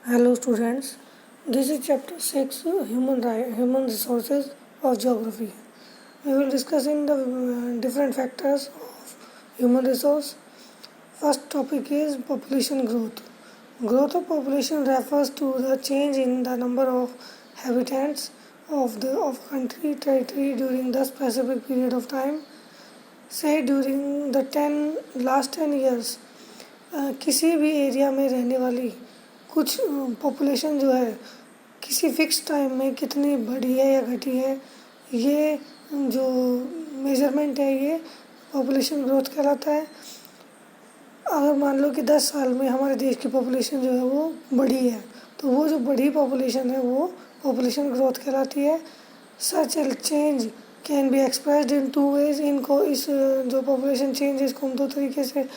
Hello students, this is chapter 6 Human Resources of Geography. We will discuss in the different factors of human resource. First topic is population growth. Growth of population refers to the change in the number of inhabitants of country territory during the specific period of time. Say during the last 10 years किसी भी area में रहने वाली कुछ population जो है किसी fix time में कितनी बढ़ी है या घटी है, ये जो मेजरमेंट है ये पॉपुलेशन ग्रोथ कहलाता है। अगर मान लो कि 10 साल में हमारे देश की पॉपुलेशन जो है वो बढ़ी है, तो वो जो बढ़ी पॉपुलेशन है वो पॉपुलेशन ग्रोथ कहलाती है। Such a change can be expressed in 2 ways। इनको इस जो पॉपुलेशन चेंज है इसको हम 2 तरीके से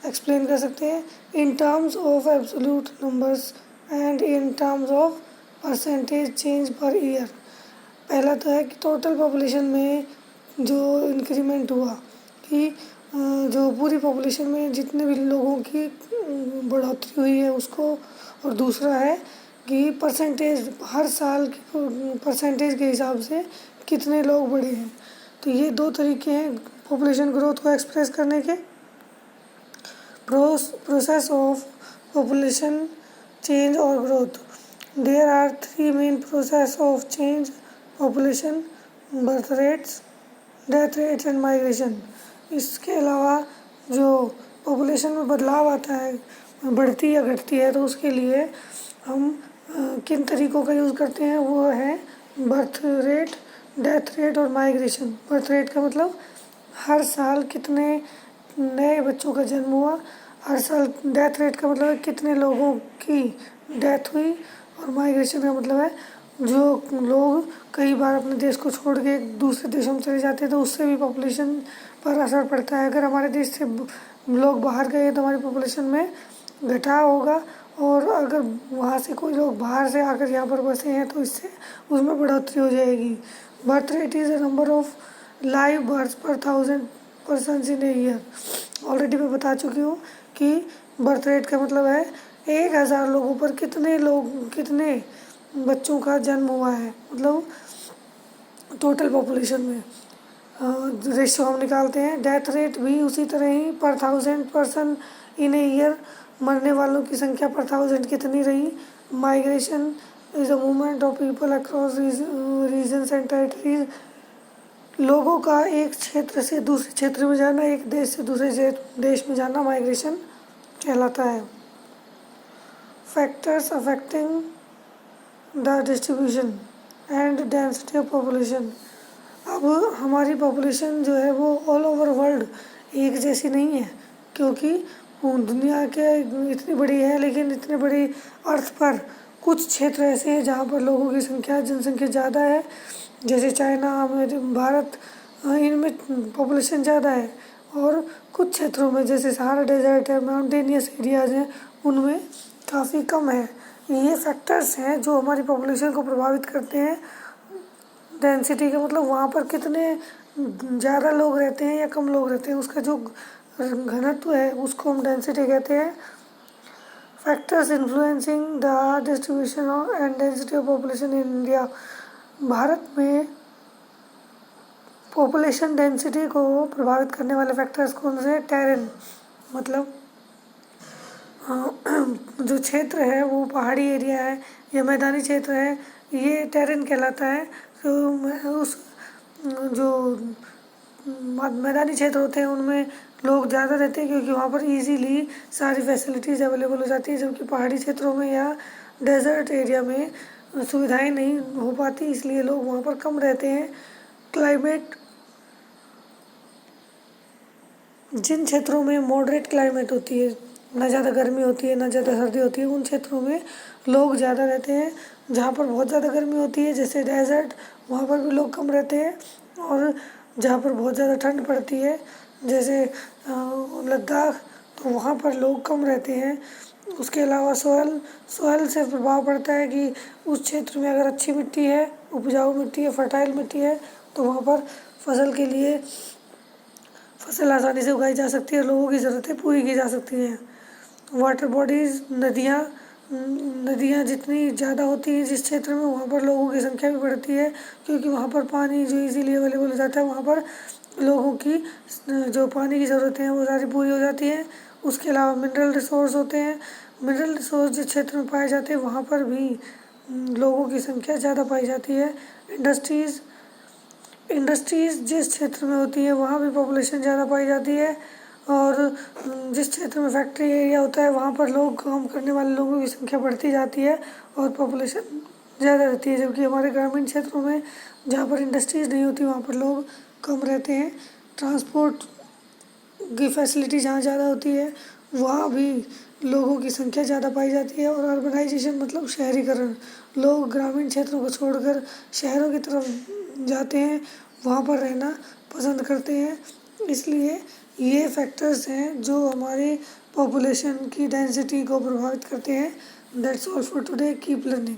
एक्सप्लेन कर सकते हैं, in terms of absolute numbers and in terms of percentage change per year. पहला तो है कि टोटल पॉपुलेशन में जो इंक्रीमेंट हुआ कि जो पूरी पॉपुलेशन में जितने भी लोगों की बढ़ोतरी हुई है उसको, और दूसरा है कि परसेंटेज हर साल की परसेंटेज के हिसाब से कितने लोग बढ़े हैं। तो ये 2 तरीके हैं पॉपुलेशन ग्रोथ को एक्सप्रेस करने के। Process of population change or growth. There are 3 main process of change: population, birth rates, death rates and migration. इसके अलावा जो पॉपुलेशन में बदलाव आता है, बढ़ती या घटती है, तो उसके लिए हम किन तरीक़ों का यूज़ करते हैं वो है बर्थ रेट, डेथ रेट और माइग्रेशन। बर्थ रेट का मतलब हर साल कितने नए बच्चों का जन्म हुआ, हर साल डेथ रेट का मतलब है कितने लोगों की डेथ हुई, और माइग्रेशन का मतलब है जो लोग कई बार अपने देश को छोड़ के दूसरे देशों में चले जाते हैं तो उससे भी पॉपुलेशन पर असर पड़ता है। अगर हमारे देश से लोग बाहर गए तो हमारी पॉपुलेशन में घटाव होगा, और अगर वहाँ से कोई लोग बाहर से आकर यहाँ पर बसे हैं तो इससे उसमें बढ़ोतरी हो जाएगी। Birth rate is a number of live birth पर 1000 persons in a year. Already मैं बता चुकी हूँ कि बर्थ रेट का मतलब है 1000 लोगों पर कितने बच्चों का जन्म हुआ है, मतलब टोटल पॉपुलेशन में रेशियो हम निकालते हैं। डेथ रेट भी उसी तरह ही पर 1000 पर्सन इन ए ईयर, मरने वालों की संख्या पर 1000 कितनी रही। Migration is a movement of people across regions and territories. लोगों का एक क्षेत्र से दूसरे क्षेत्र में जाना, एक देश से दूसरे देश में जाना माइग्रेशन कहलाता है। Factors affecting the distribution and density of population. अब हमारी पॉपुलेशन जो है वो ऑल ओवर वर्ल्ड एक जैसी नहीं है, क्योंकि दुनिया के इतनी बड़ी है, लेकिन इतने बड़ी अर्थ पर कुछ क्षेत्र ऐसे हैं जहाँ पर लोगों की जनसंख्या ज़्यादा है, जैसे चाइना, भारत, इनमें पॉपुलेशन ज़्यादा है, और कुछ क्षेत्रों में जैसे सहारा डेजर्ट है, माउंटेनियस एरियाज़ हैं, उनमें काफ़ी कम है। ये फैक्टर्स हैं जो हमारी पॉपुलेशन को प्रभावित करते हैं। डेंसिटी का मतलब वहाँ पर कितने ज़्यादा लोग रहते हैं या कम लोग रहते हैं, उसका जो घनत्व है उसको हम डेंसिटी कहते हैं। Factors influencing the distribution and density of population in India. Bharat में पॉपुलेशन डेंसिटी को प्रभावित करने वाले फैक्टर्स कौन से? टेरेन, मतलब जो क्षेत्र है वो पहाड़ी एरिया है या मैदानी क्षेत्र है, ये टेरेन कहलाता है। तो उस जो मैदानी क्षेत्र होते हैं उनमें लोग ज़्यादा रहते हैं, क्योंकि वहाँ पर इजीली सारी फैसिलिटीज़ अवेलेबल हो जाती है, जबकि पहाड़ी क्षेत्रों में या डेजर्ट एरिया में सुविधाएं नहीं हो पाती, इसलिए लोग वहाँ पर कम रहते हैं। क्लाइमेट, जिन क्षेत्रों में मॉडरेट क्लाइमेट होती है, ना ज़्यादा गर्मी होती है ना ज़्यादा सर्दी होती है, उन क्षेत्रों में लोग ज़्यादा रहते हैं। जहाँ पर बहुत ज़्यादा गर्मी होती है जैसे डेजर्ट, वहाँ पर भी लोग कम रहते हैं, और जहाँ पर बहुत ज़्यादा ठंड पड़ती है जैसे लद्दाख, तो वहाँ पर लोग कम रहते हैं। उसके अलावा सॉइल से प्रभाव पड़ता है कि उस क्षेत्र में अगर अच्छी मिट्टी है, उपजाऊ मिट्टी है, फर्टाइल मिट्टी है, तो वहाँ पर फसल आसानी से उगाई जा सकती है, लोगों की ज़रूरतें पूरी की जा सकती हैं। वाटर बॉडीज़, नदियाँ, नदियाँ जितनी ज़्यादा होती हैं जिस क्षेत्र में, वहाँ पर लोगों की संख्या भी बढ़ती है, क्योंकि वहाँ पर पानी जो इजीली अवेलेबल हो जाता है, वहाँ पर लोगों की जो पानी की ज़रूरतें हैं वो सारी पूरी हो जाती हैं। उसके अलावा मिनरल रिसोर्स होते हैं, मिनरल रिसोर्स जिस क्षेत्र में पाए जाते हैं वहाँ पर भी लोगों की संख्या ज़्यादा पाई जाती है। इंडस्ट्रीज़ जिस क्षेत्र में होती है वहाँ भी पॉपुलेशन ज़्यादा पाई जाती है, और जिस क्षेत्र में फैक्ट्री एरिया होता है वहाँ पर लोग काम करने वाले लोगों की संख्या बढ़ती जाती है और पॉपुलेशन ज़्यादा रहती है। जबकि हमारे ग्रामीण क्षेत्रों में जहाँ पर इंडस्ट्रीज़ नहीं होती वहाँ पर लोग कम रहते हैं। ट्रांसपोर्ट की फैसिलिटी जहाँ ज़्यादा होती है वहाँ भी लोगों की संख्या ज़्यादा पाई जाती है। और अर्बनाइजेशन मतलब शहरीकरण, लोग ग्रामीण क्षेत्रों को छोड़कर शहरों की तरफ जाते हैं, वहाँ पर रहना पसंद करते हैं। इसलिए ये फैक्टर्स हैं जो हमारी पॉपुलेशन की डेंसिटी को प्रभावित करते हैं। That's all for today, keep learning.